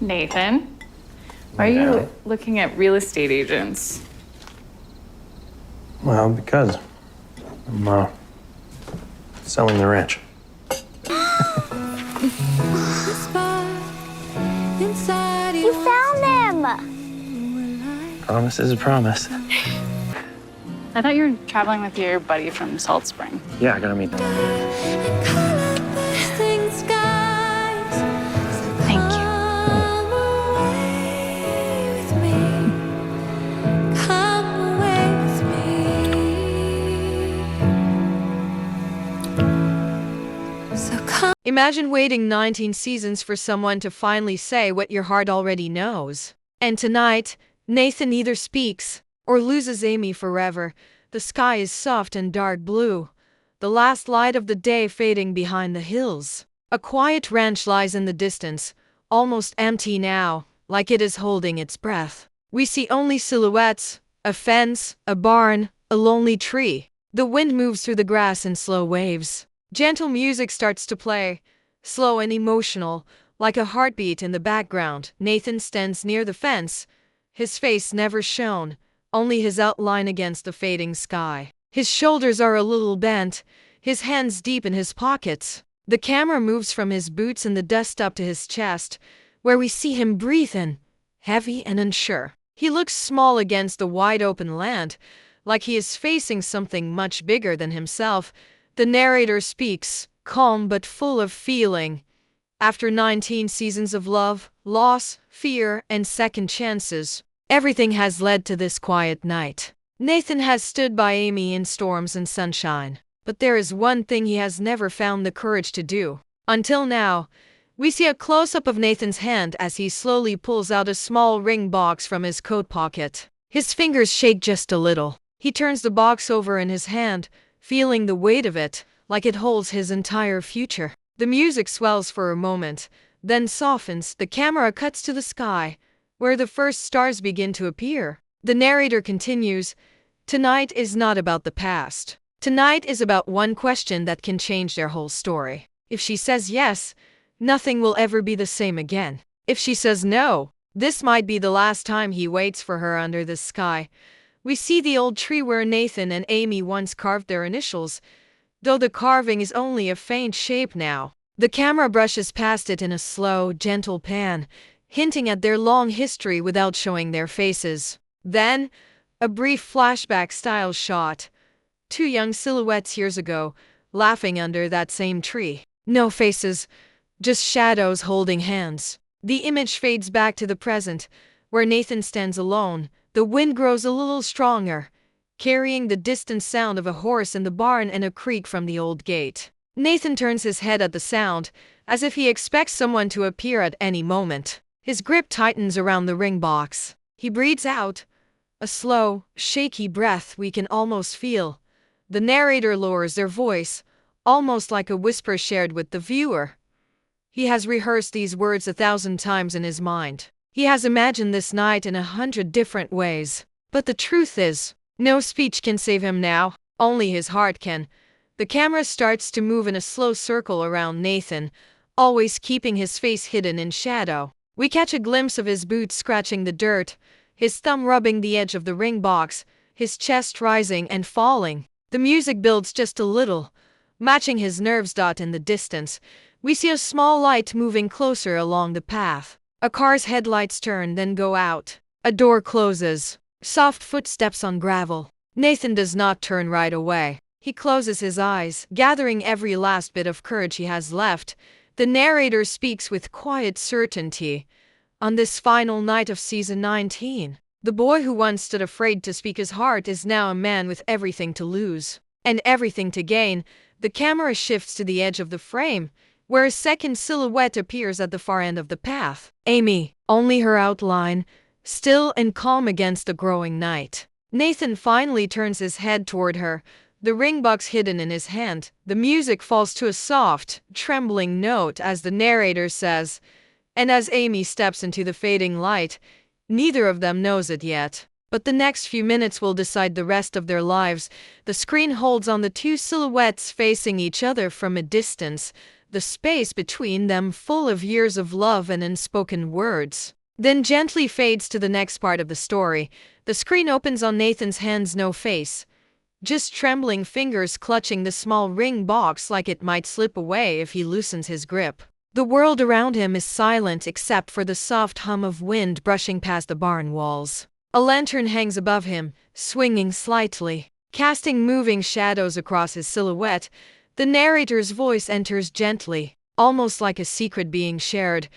Nathan, why are Yeah. you looking at real estate agents? Well, because I'm selling the ranch. You found them! Promise is a promise. I thought you were traveling with your buddy from Salt Spring. Yeah, I gotta meet them. Thank you. Imagine waiting 19 seasons for someone to finally say what your heart already knows. And tonight, Nathan either speaks or loses Amy forever. The sky is soft and dark blue, the last light of the day fading behind the hills. A quiet ranch lies in the distance, almost empty now, like it is holding its breath. We see only silhouettes, a fence, a barn, a lonely tree. The wind moves through the grass in slow waves. Gentle music starts to play, slow and emotional, like a heartbeat in the background. Nathan stands near the fence, his face never shown, only his outline against the fading sky. His shoulders are a little bent, his hands deep in his pockets. The camera moves from his boots and the dust up to his chest, where we see him breathe in, heavy and unsure. He looks small against the wide open land, like he is facing something much bigger than himself. The narrator speaks, calm but full of feeling. After 19 seasons of love, loss, fear, and second chances, everything has led to this quiet night. Nathan has stood by Amy in storms and sunshine, but there is one thing he has never found the courage to do. Until now, we see a close-up of Nathan's hand as he slowly pulls out a small ring box from his coat pocket. His fingers shake just a little. He turns the box over in his hand, feeling the weight of it, like it holds his entire future. The music swells for a moment, then softens. The camera cuts to the sky, where the first stars begin to appear. The narrator continues, "Tonight is not about the past. Tonight is about one question that can change their whole story. If she says yes, nothing will ever be the same again. If she says no, this might be the last time he waits for her under the sky." We see the old tree where Nathan and Amy once carved their initials, though the carving is only a faint shape now. The camera brushes past it in a slow, gentle pan, hinting at their long history without showing their faces. Then, a brief flashback-style shot. Two young silhouettes years ago, laughing under that same tree. No faces, just shadows holding hands. The image fades back to the present, where Nathan stands alone. The wind grows a little stronger, carrying the distant sound of a horse in the barn and a creak from the old gate. Nathan turns his head at the sound, as if he expects someone to appear at any moment. His grip tightens around the ring box. He breathes out, a slow, shaky breath we can almost feel. The narrator lowers their voice, almost like a whisper shared with the viewer. He has rehearsed these words 1,000 times in his mind. He has imagined this night in 100 different ways. But the truth is, no speech can save him now, only his heart can. The camera starts to move in a slow circle around Nathan, always keeping his face hidden in shadow. We catch a glimpse of his boots scratching the dirt, his thumb rubbing the edge of the ring box, his chest rising and falling. The music builds just a little, matching his nerves. In the distance, we see a small light moving closer along the path. A car's headlights turn, then go out. A door closes. Soft footsteps on gravel. Nathan does not turn right away. He closes his eyes, gathering every last bit of courage he has left. The narrator speaks with quiet certainty. On this final night of season 19, the boy who once stood afraid to speak his heart is now a man with everything to lose and everything to gain. The camera shifts to the edge of the frame, where a second silhouette appears at the far end of the path. Amy, only her outline, still and calm against the growing night. Nathan finally turns his head toward her, the ring box hidden in his hand. The music falls to a soft, trembling note as the narrator says, and as Amy steps into the fading light, neither of them knows it yet. But the next few minutes will decide the rest of their lives. The screen holds on the two silhouettes facing each other from a distance, the space between them full of years of love and unspoken words. Then gently fades to the next part of the story. The screen opens on Nathan's hands, no face, just trembling fingers clutching the small ring box like it might slip away if he loosens his grip. The world around him is silent except for the soft hum of wind brushing past the barn walls. A lantern hangs above him, swinging slightly, casting moving shadows across his silhouette. The narrator's voice enters gently, almost like a secret being shared.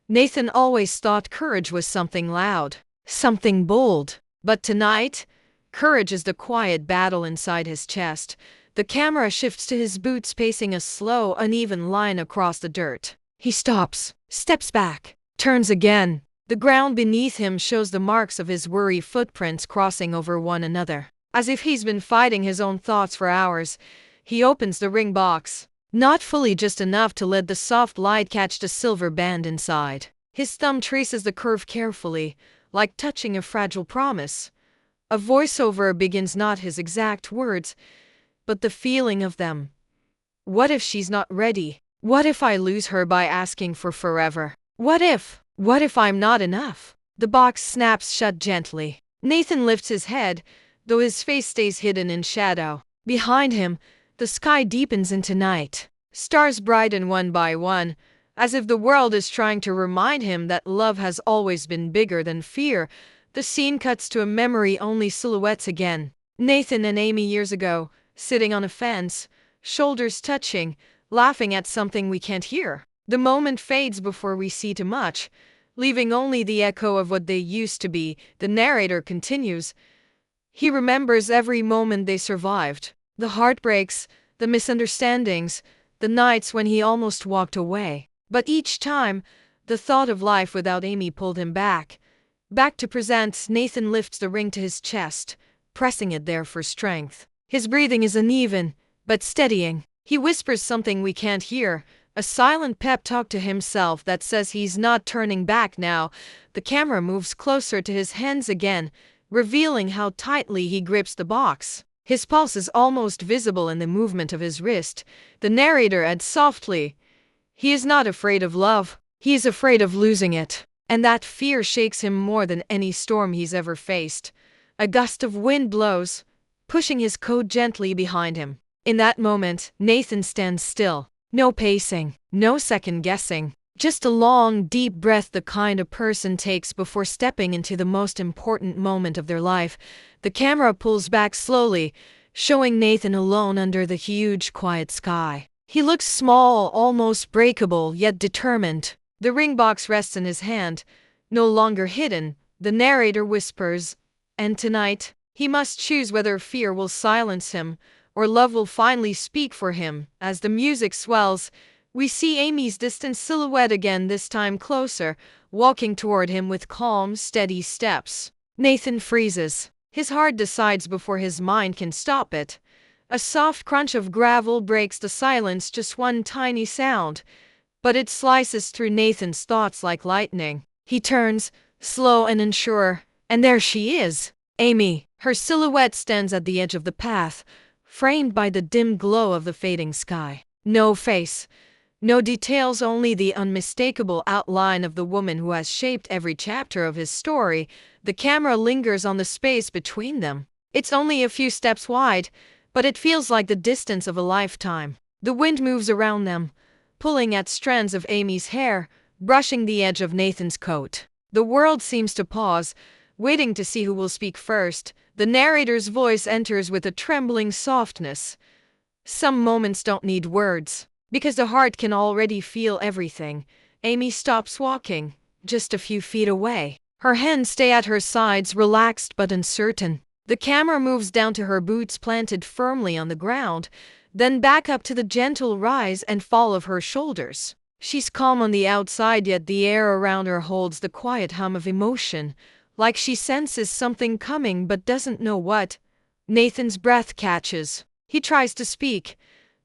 Nathan always thought courage was something loud, something bold. But tonight, courage is the quiet battle inside his chest. The camera shifts to his boots pacing a slow, uneven line across the dirt. He stops, steps back, turns again. The ground beneath him shows the marks of his worry footprints crossing over one another. As if he's been fighting his own thoughts for hours, he opens the ring box. Not fully, just enough to let the soft light catch the silver band inside. His thumb traces the curve carefully, like touching a fragile promise. A voiceover begins, not his exact words, but the feeling of them. What if she's not ready? What if I lose her by asking for forever? What if I'm not enough? The box snaps shut gently. Nathan lifts his head, though his face stays hidden in shadow. Behind him, the sky deepens into night. Stars brighten one by one, as if the world is trying to remind him that love has always been bigger than fear. The scene cuts to a memory-only silhouettes again. Nathan and Amy years ago, sitting on a fence, shoulders touching, laughing at something we can't hear. The moment fades before we see too much, leaving only the echo of what they used to be. The narrator continues. He remembers every moment they survived. The heartbreaks, the misunderstandings, the nights when he almost walked away. But each time, the thought of life without Amy pulled him back. Back to present. Nathan lifts the ring to his chest, pressing it there for strength. His breathing is uneven, but steadying. He whispers something we can't hear, a silent pep talk to himself that says he's not turning back now. The camera moves closer to his hands again, revealing how tightly he grips the box. His pulse is almost visible in the movement of his wrist. The narrator adds softly, he is not afraid of love, he is afraid of losing it. And that fear shakes him more than any storm he's ever faced. A gust of wind blows, pushing his coat gently behind him. In that moment, Nathan stands still. No pacing, no second guessing. Just a long, deep breath, the kind a person takes before stepping into the most important moment of their life. The camera pulls back slowly, showing Nathan alone under the huge, quiet sky. He looks small, almost breakable, yet determined. The ring box rests in his hand, no longer hidden. The narrator whispers, and tonight, he must choose whether fear will silence him, or love will finally speak for him. As the music swells, we see Amy's distant silhouette again, this time closer, walking toward him with calm, steady steps. Nathan freezes. His heart decides before his mind can stop it. A soft crunch of gravel breaks the silence, just one tiny sound, but it slices through Nathan's thoughts like lightning. He turns, slow and unsure, and there she is, Amy. Her silhouette stands at the edge of the path, framed by the dim glow of the fading sky. No face, no details, only the unmistakable outline of the woman who has shaped every chapter of his story. The camera lingers on the space between them. It's only a few steps wide, but it feels like the distance of a lifetime. The wind moves around them, pulling at strands of Amy's hair, brushing the edge of Nathan's coat. The world seems to pause, waiting to see who will speak first. The narrator's voice enters with a trembling softness. Some moments don't need words, because the heart can already feel everything. Amy stops walking, just a few feet away. Her hands stay at her sides, relaxed but uncertain. The camera moves down to her boots planted firmly on the ground, then back up to the gentle rise and fall of her shoulders. She's calm on the outside, yet the air around her holds the quiet hum of emotion, like she senses something coming but doesn't know what. Nathan's breath catches. He tries to speak,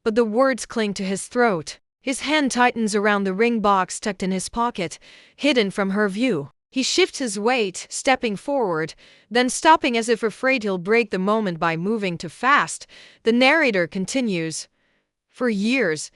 but the words cling to his throat. His hand tightens around the ring box tucked in his pocket, hidden from her view. He shifts his weight, stepping forward, then stopping as if afraid he'll break the moment by moving too fast. The narrator continues. For years,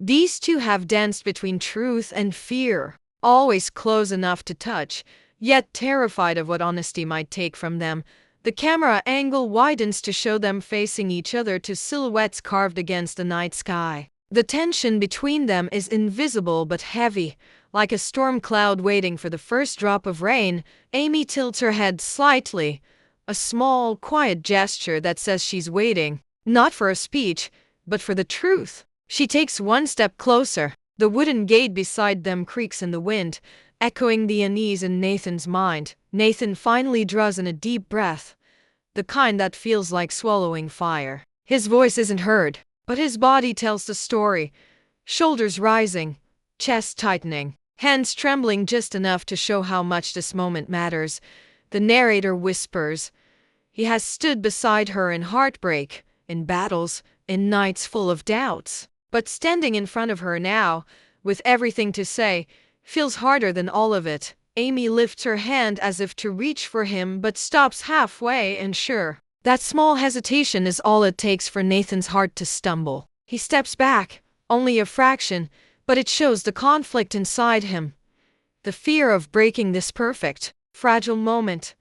These two have danced between truth and fear, always close enough to touch, yet terrified of what honesty might take from them. The camera angle widens to show them facing each other, two silhouettes carved against the night sky. The tension between them is invisible but heavy, like a storm cloud waiting for the first drop of rain. Amy tilts her head slightly, a small, quiet gesture that says she's waiting, not for a speech, but for the truth. She takes one step closer. The wooden gate beside them creaks in the wind, echoing the unease in Nathan's mind. Nathan finally draws in a deep breath, the kind that feels like swallowing fire. His voice isn't heard, but his body tells the story. Shoulders rising, chest tightening, hands trembling just enough to show how much this moment matters. The narrator whispers, "He has stood beside her in heartbreak, in battles, in nights full of doubts. But standing in front of her now, with everything to say, feels harder than all of it." Amy lifts her hand as if to reach for him but stops halfway, unsure. That small hesitation is all it takes for Nathan's heart to stumble. He steps back, only a fraction, but it shows the conflict inside him. The fear of breaking this perfect, fragile moment.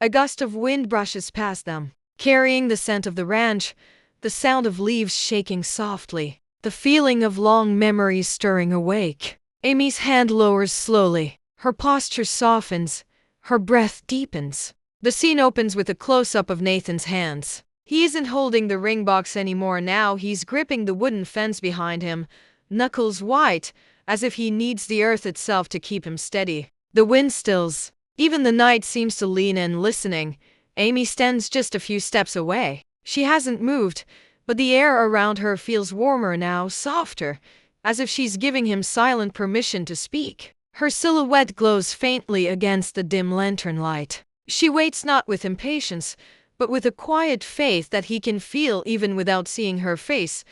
A gust of wind brushes past them, carrying the scent of the ranch, the sound of leaves shaking softly, the feeling of long memories stirring awake. Amy's hand lowers slowly, her posture softens, her breath deepens. The scene opens with a close-up of Nathan's hands. He isn't holding the ring box anymore now, he's gripping the wooden fence behind him, knuckles white, as if he needs the earth itself to keep him steady. The wind stills. Even the night seems to lean in, listening. Amy stands just a few steps away. She hasn't moved, but the air around her feels warmer now, softer, as if she's giving him silent permission to speak. Her silhouette glows faintly against the dim lantern light. She waits not with impatience, but with a quiet faith that he can feel even without seeing her face.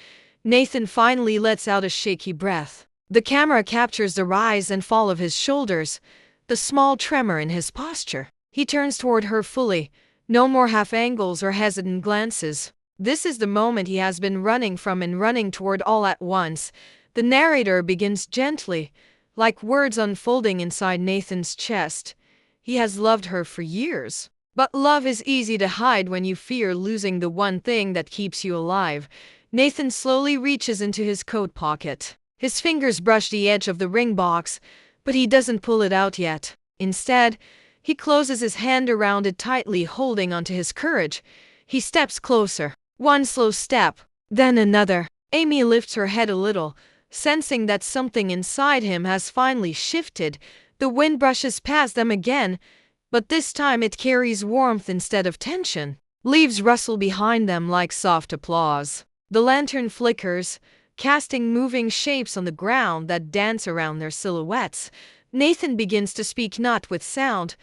Nathan finally lets out a shaky breath. The camera captures the rise and fall of his shoulders, the small tremor in his posture. He turns toward her fully, no more half angles or hesitant glances. This is the moment he has been running from and running toward all at once. The narrator begins gently, like words unfolding inside Nathan's chest. He has loved her for years. But love is easy to hide when you fear losing the one thing that keeps you alive. Nathan slowly reaches into his coat pocket. His fingers brush the edge of the ring box, but he doesn't pull it out yet. Instead, he closes his hand around it tightly, holding onto his courage. He steps closer. One slow step, then another. Amy lifts her head a little, sensing that something inside him has finally shifted. The wind brushes past them again, but this time it carries warmth instead of tension. Leaves rustle behind them like soft applause. The lantern flickers, casting moving shapes on the ground that dance around their silhouettes. Nathan begins to speak not with sound,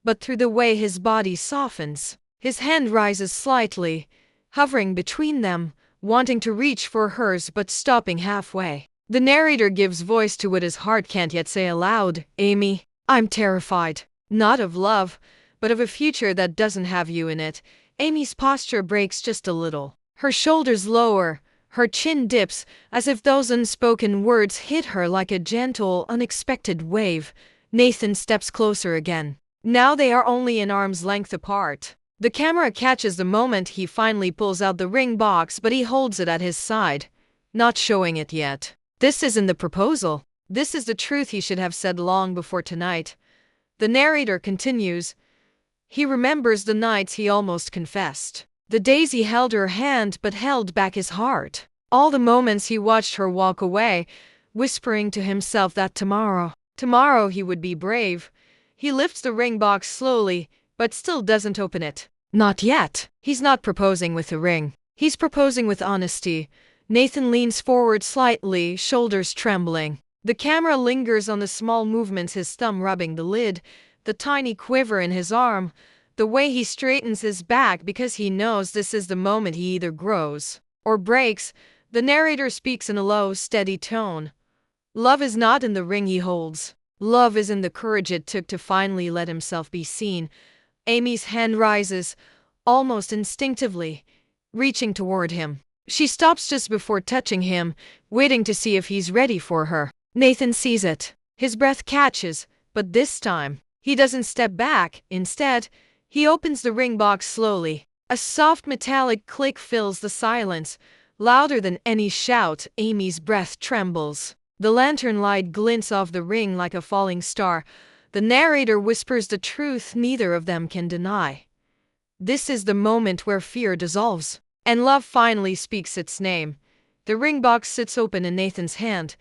but through the way his body softens. His hand rises slightly, hovering between them, wanting to reach for hers but stopping halfway. The narrator gives voice to what his heart can't yet say aloud. "Amy, I'm terrified. Not of love, but of a future that doesn't have you in it." Amy's posture breaks just a little. Her shoulders lower, her chin dips, as if those unspoken words hit her like a gentle, unexpected wave. Nathan steps closer again. Now they are only an arm's length apart. The camera catches the moment he finally pulls out the ring box, but he holds it at his side, not showing it yet. This isn't the proposal. This is the truth he should have said long before tonight. The narrator continues. He remembers the nights he almost confessed. The days he held her hand but held back his heart. All the moments he watched her walk away, whispering to himself that tomorrow he would be brave. He lifts the ring box slowly, but still doesn't open it. Not yet. He's not proposing with the ring. He's proposing with honesty. Nathan leans forward slightly, shoulders trembling. The camera lingers on the small movements, his thumb rubbing the lid, the tiny quiver in his arm, the way he straightens his back because he knows this is the moment he either grows or breaks. The narrator speaks in a low, steady tone. Love is not in the ring he holds. Love is in the courage it took to finally let himself be seen. Amy's hand rises, almost instinctively, reaching toward him. She stops just before touching him, waiting to see if he's ready for her. Nathan sees it. His breath catches, but this time, he doesn't step back. Instead, he opens the ring box slowly. A soft metallic click fills the silence, louder than any shout. Amy's breath trembles. The lantern light glints off the ring like a falling star. The narrator whispers the truth neither of them can deny. This is the moment where fear dissolves, and love finally speaks its name. The ring box sits open in Nathan's hand,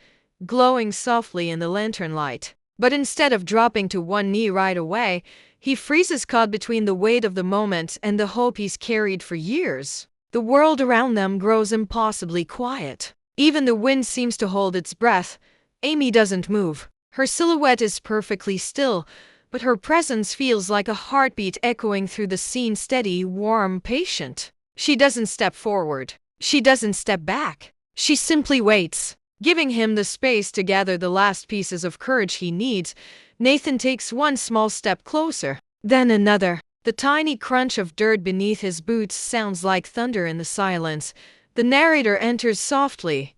glowing softly in the lantern light. But instead of dropping to one knee right away, he freezes, caught between the weight of the moment and the hope he's carried for years. The world around them grows impossibly quiet. Even the wind seems to hold its breath. Amy doesn't move. Her silhouette is perfectly still, but her presence feels like a heartbeat echoing through the scene, steady, warm, patient. She doesn't step forward. She doesn't step back. She simply waits, giving him the space to gather the last pieces of courage he needs. Nathan takes one small step closer, then another. The tiny crunch of dirt beneath his boots sounds like thunder in the silence. The narrator enters softly,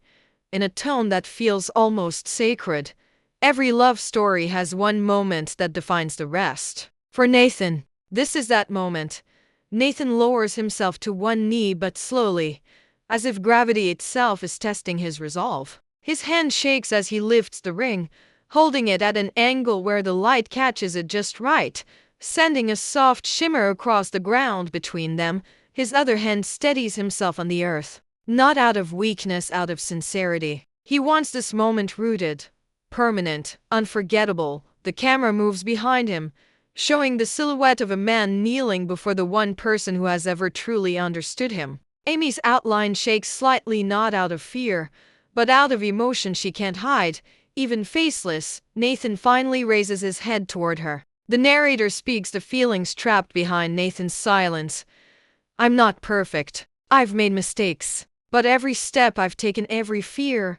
in a tone that feels almost sacred. Every love story has one moment that defines the rest. For Nathan, this is that moment. Nathan lowers himself to one knee, but slowly, as if gravity itself is testing his resolve. His hand shakes as he lifts the ring, holding it at an angle where the light catches it just right, sending a soft shimmer across the ground between them. His other hand steadies himself on the earth, not out of weakness, out of sincerity. He wants this moment rooted, permanent, unforgettable. The camera moves behind him, showing the silhouette of a man kneeling before the one person who has ever truly understood him. Amy's outline shakes slightly, not out of fear, but out of emotion she can't hide. Even faceless, Nathan finally raises his head toward her. The narrator speaks the feelings trapped behind Nathan's silence. I'm not perfect. I've made mistakes. But every step I've taken, every fear,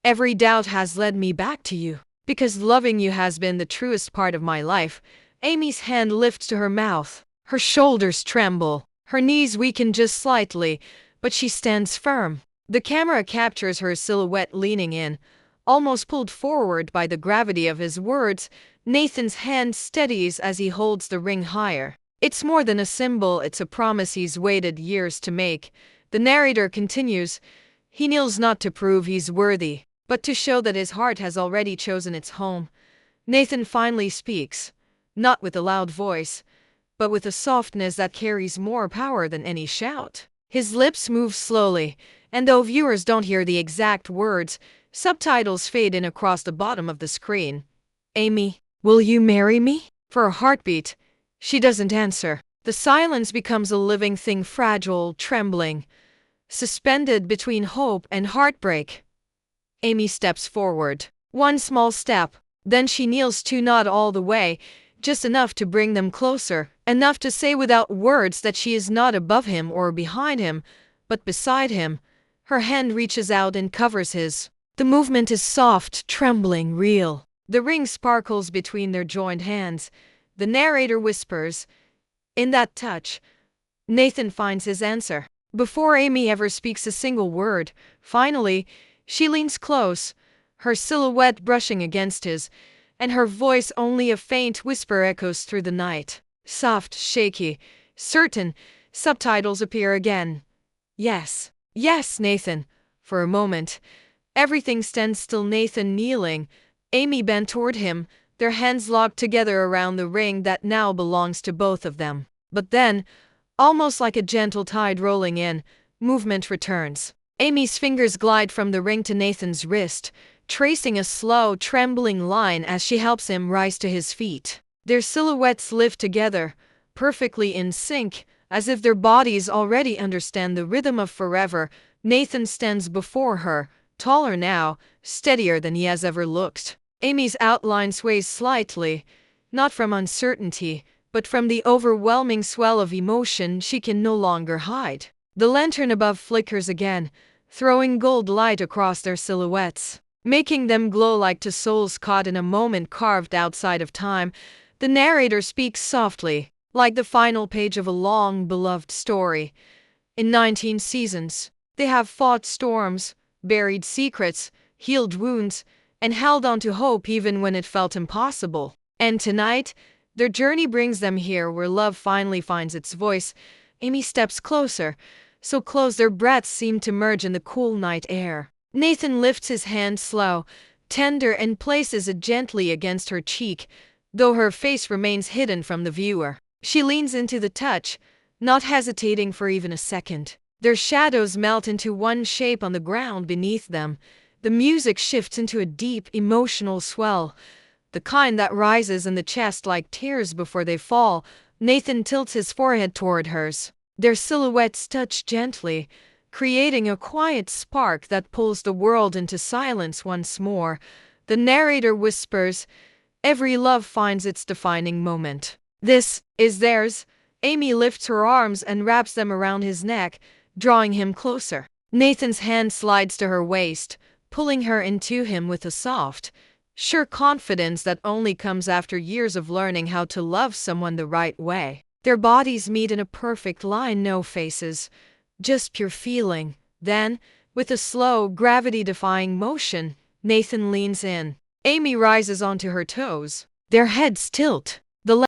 every doubt has led me back to you. Because loving you has been the truest part of my life. Amy's hand lifts to her mouth. Her shoulders tremble. Her knees weaken just slightly, but she stands firm. The camera captures her silhouette leaning in, almost pulled forward by the gravity of his words. Nathan's hand steadies as he holds the ring higher. It's more than a symbol, it's a promise he's waited years to make. The narrator continues. He kneels not to prove he's worthy, but to show that his heart has already chosen its home. Nathan finally speaks, not with a loud voice, but with a softness that carries more power than any shout. His lips move slowly, and though viewers don't hear the exact words, subtitles fade in across the bottom of the screen. Amy, will you marry me? For a heartbeat, she doesn't answer. The silence becomes a living thing, fragile, trembling, suspended between hope and heartbreak. Amy steps forward. One small step. Then she kneels too, not all the way, just enough to bring them closer, enough to say without words that she is not above him or behind him, but beside him. Her hand reaches out and covers his. The movement is soft, trembling, real. The ring sparkles between their joined hands. The narrator whispers. In that touch, Nathan finds his answer. Before Amy ever speaks a single word, finally, she leans close, her silhouette brushing against his, and her voice only a faint whisper echoes through the night. Soft, shaky, certain. Subtitles appear again. Yes, yes, Nathan. For a moment, everything stands still. Nathan kneeling, Amy bent toward him, their hands locked together around the ring that now belongs to both of them. But then, almost like a gentle tide rolling in, movement returns. Amy's fingers glide from the ring to Nathan's wrist, tracing a slow, trembling line as she helps him rise to his feet. Their silhouettes lift together, perfectly in sync, as if their bodies already understand the rhythm of forever. Nathan stands before her, taller now, steadier than he has ever looked. Amy's outline sways slightly, not from uncertainty, but from the overwhelming swell of emotion she can no longer hide. The lantern above flickers again, throwing gold light across their silhouettes, making them glow like two souls caught in a moment carved outside of time. The narrator speaks softly, like the final page of a long, beloved story. In 19 seasons, They have fought storms, buried secrets, healed wounds, and held on to hope even when it felt impossible. And tonight, their journey brings them here where love finally finds its voice. Amy steps closer, so close their breaths seem to merge in the cool night air. Nathan lifts his hand slow, tender, and places it gently against her cheek, though her face remains hidden from the viewer. She leans into the touch, not hesitating for even a second. Their shadows melt into one shape on the ground beneath them. The music shifts into a deep, emotional swell, the kind that rises in the chest like tears before they fall. Nathan tilts his forehead toward hers. Their silhouettes touch gently, creating a quiet spark that pulls the world into silence once more. The narrator whispers, "Every love finds its defining moment. This is theirs." Amy lifts her arms and wraps them around his neck, drawing him closer. Nathan's hand slides to her waist, pulling her into him with a soft, sure confidence that only comes after years of learning how to love someone the right way. Their bodies meet in a perfect line, no faces, just pure feeling. Then, with a slow, gravity-defying motion, Nathan leans in. Amy rises onto her toes. Their heads tilt,